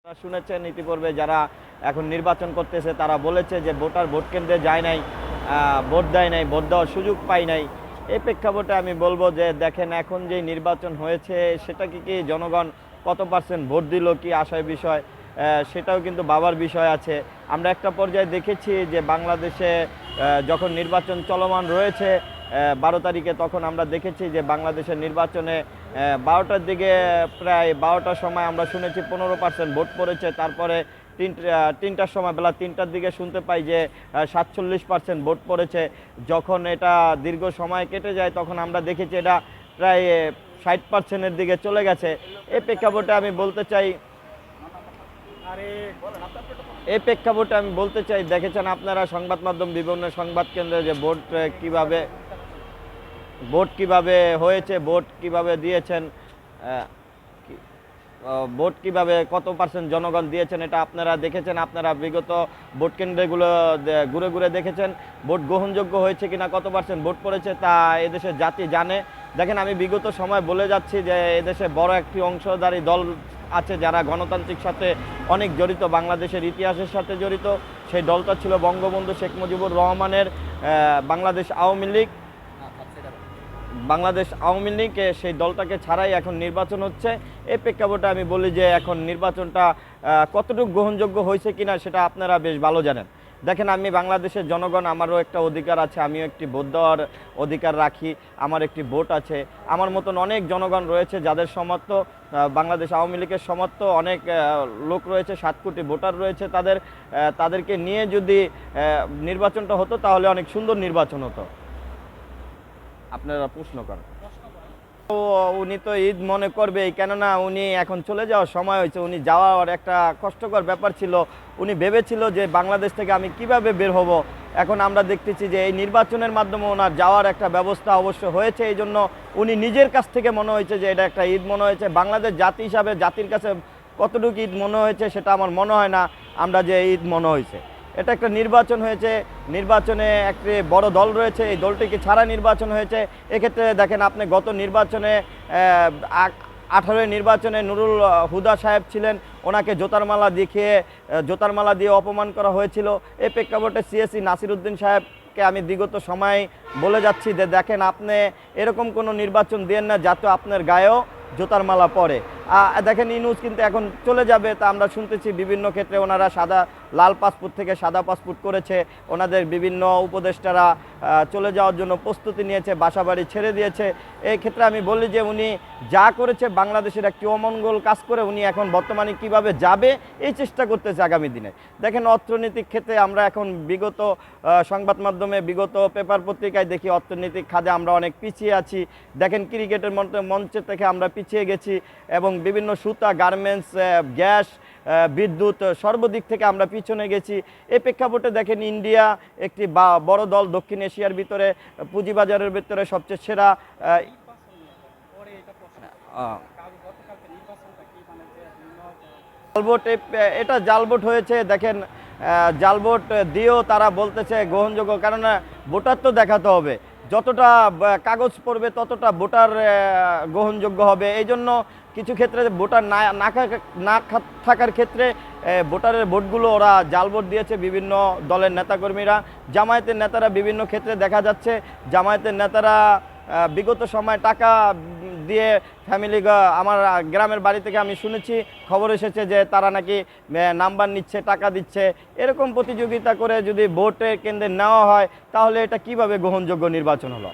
আপনারা শুনেছেন ইতিপূর্বে যারা এখন নির্বাচন করতেছে তারা বলেছে যে ভোটার ভোট কেন্দ্রে যায় নাই, ভোট দেয় নাই, ভোট দেওয়ার সুযোগ পায় নাই। এই প্রেক্ষাপটে আমি বলবো যে দেখেন এখন যে নির্বাচন হয়েছে সেটা কি জনগণ কত পার্সেন্ট ভোট দিল কি আশার বিষয়, সেটাও কিন্তু ভাবার বিষয় আছে। আমরা একটা পর্যায়ে দেখেছি যে বাংলাদেশে যখন নির্বাচন চলমান রয়েছে 12 তারিখে, তখন আমরা দেখেছি যে বাংলাদেশের নির্বাচনে 12টার দিকে প্রায় 12টার সময় আমরা শুনেছি 15% ভোট পড়েছে। তারপরে তিনটার সময় বেলা 3টার দিকে শুনতে পাই যে 47% ভোট পড়েছে। যখন এটা দীর্ঘ সময় কেটে যায় তখন আমরা দেখেছি এটা প্রায় 60%-এর দিকে চলে গেছে। এই প্রেক্ষাপটে আমি বলতে চাই দেখেছেন আপনারা সংবাদ মাধ্যম বিভিন্ন সংবাদ কেন্দ্রে যে ভোট কিভাবে হয়েছে, ভোট কিভাবে দিয়েছেন, ভোট কিভাবে কত পার্সেন্ট জনগণ দিয়েছেন এটা আপনারা দেখেছেন। আপনারা বিগত ভোট কেন্দ্রগুলো ঘুরে ঘুরে দেখেছেন ভোট গ্রহণযোগ্য হয়েছে কিনা, কত পার্সেন্ট ভোট পড়েছে তা এদেশের জাতি জানে। দেখেন আমি বিগত সময় বলে যাচ্ছি যে এদেশে বড় একটি অংশধারী দল আছে যারা গণতান্ত্রিক সাথে অনেক জড়িত, বাংলাদেশের ইতিহাসের সাথে জড়িত। সেই দলটা ছিল বঙ্গবন্ধু শেখ মুজিবুর রহমানের বাংলাদেশ আওয়ামী লীগ। সেই দলটাকে ছাড়াই এখন নির্বাচন হচ্ছে। এই প্রেক্ষাপটে আমি বলি যে এখন নির্বাচনটা কতটুকু গ্রহণযোগ্য হয়েছে কিনা সেটা আপনারা বেশ ভালো জানেন। দেখেন আমি বাংলাদেশের জনগণ, আমারও একটা অধিকার আছে, আমিও একটি ভোট দেওয়ার অধিকার রাখি, আমার একটি ভোট আছে। আমার মতন অনেক জনগণ রয়েছে যাদের সমর্থ বাংলাদেশ আওয়ামী লীগের সমর্থ অনেক লোক রয়েছে, 7 কোটি ভোটার রয়েছে। তাদেরকে নিয়ে যদি নির্বাচনটা হতো তাহলে অনেক সুন্দর নির্বাচন হতো। আপনারা প্রশ্ন করেন। উনি তো ঈদ মনে করবেই, কেননা উনি এখন চলে যাওয়ার সময় হয়েছে। উনি যাওয়ার একটা কষ্টকর ব্যাপার ছিল। উনি ভেবেছিল যে বাংলাদেশ থেকে আমি কিভাবে বের হব। এখন আমরা দেখতেছি যে এই নির্বাচনের মাধ্যমে ওনার যাওয়ার একটা ব্যবস্থা অবশ্য হয়েছে। এই জন্য উনি নিজের কাছ থেকে মনে হয়েছে যে এটা একটা ঈদ মনে হয়েছে। বাংলাদেশ জাতি হিসাবে জাতির কাছে কতটুকু ঈদ মনে হয়েছে সেটা আমার মনে হয় না আমরা যে ঈদ মনে হয়েছে। এটা একটা নির্বাচন হয়েছে, নির্বাচনে একটি বড় দল রয়েছে, এই দলটিকে ছাড়া নির্বাচন হয়েছে। এক্ষেত্রে দেখেন আপনি গত নির্বাচনে 18 নির্বাচনে নুরুল হুদা সাহেব ছিলেন, ওনাকে জোতার মালা দিয়ে অপমান করা হয়েছিল। এই প্রেক্ষাপটে সিএসি নাসিরউদ্দিন সাহেবকে আমি বিগত সময় বলে যাচ্ছি যে দেখেন আপনি এরকম কোনো নির্বাচন দেন না যাতে আপনার গায়েও জোতার মালা পরে। দেখেন ইউনূস কিন্তু এখন চলে যাবে, তা আমরা শুনতেছি বিভিন্ন ক্ষেত্রে ওনারা লাল পাসপোর্ট থেকে সাদা পাসপোর্ট করেছে। ওনাদের বিভিন্ন উপদেষ্টারা চলে যাওয়ার জন্য প্রস্তুতি নিয়েছে, বাসাবাড়ি ছেড়ে দিয়েছে। এই ক্ষেত্রে আমি বলি যে উনি যা করেছে বাংলাদেশের একটি অমঙ্গল কাজ করে উনি এখন বর্তমানে কিভাবে যাবে এই চেষ্টা করতেছে আগামী দিনে। দেখেন অর্থনৈতিক ক্ষেত্রে আমরা এখন বিগত সংবাদ মাধ্যমে, বিগত পেপার পত্রিকায় দেখি অর্থনৈতিক খাতে আমরা অনেক পিছিয়ে আছি। দেখেন ক্রিকেটের মঞ্চে থেকে আমরা পিছিয়ে গেছি এবং বিভিন্ন সুতা, গার্মেন্টস, গ্যাস, বিদ্যুৎ সর্বদিক থেকে আমরা পিছনে গেছি। এই প্রেক্ষাপটে দেখেন ইন্ডিয়া একটি বড় দল, দক্ষিণ এশিয়ার ভিতরে পুঁজিবাজারের ভিতরে সবচেয়ে সেরা। এটা জালভোট হয়েছে। দেখেন জালভোট দিয়েও তারা বলতেছে গ্রহণযোগ্য, কেননা ভোটার তো দেখাতে হবে, যতটা কাগজ পড়বে ততটা ভোটার গ্রহণযোগ্য হবে। এই জন্য কিছু ক্ষেত্রে ভোটার না থাকার ক্ষেত্রে ভোটারের ভোটগুলো ওরা জাল ভোট দিয়েছে বিভিন্ন দলের নেতাকর্মীরা। জামায়াতের নেতারা বিভিন্ন ক্ষেত্রে দেখা যাচ্ছে জামায়াতের নেতারা বিগত সময় টাকা দিয়ে আমার গ্রামের বাড়ি থেকে আমি শুনেছি, খবর এসেছে যে তারা নাকি নাম্বার নিচ্ছে, টাকা দিচ্ছে। এরকম প্রতিযোগিতা করে যদি ভোটের কেন্দ্রে নেওয়া হয় তাহলে এটা কিভাবে গ্রহণযোগ্য নির্বাচন হলো?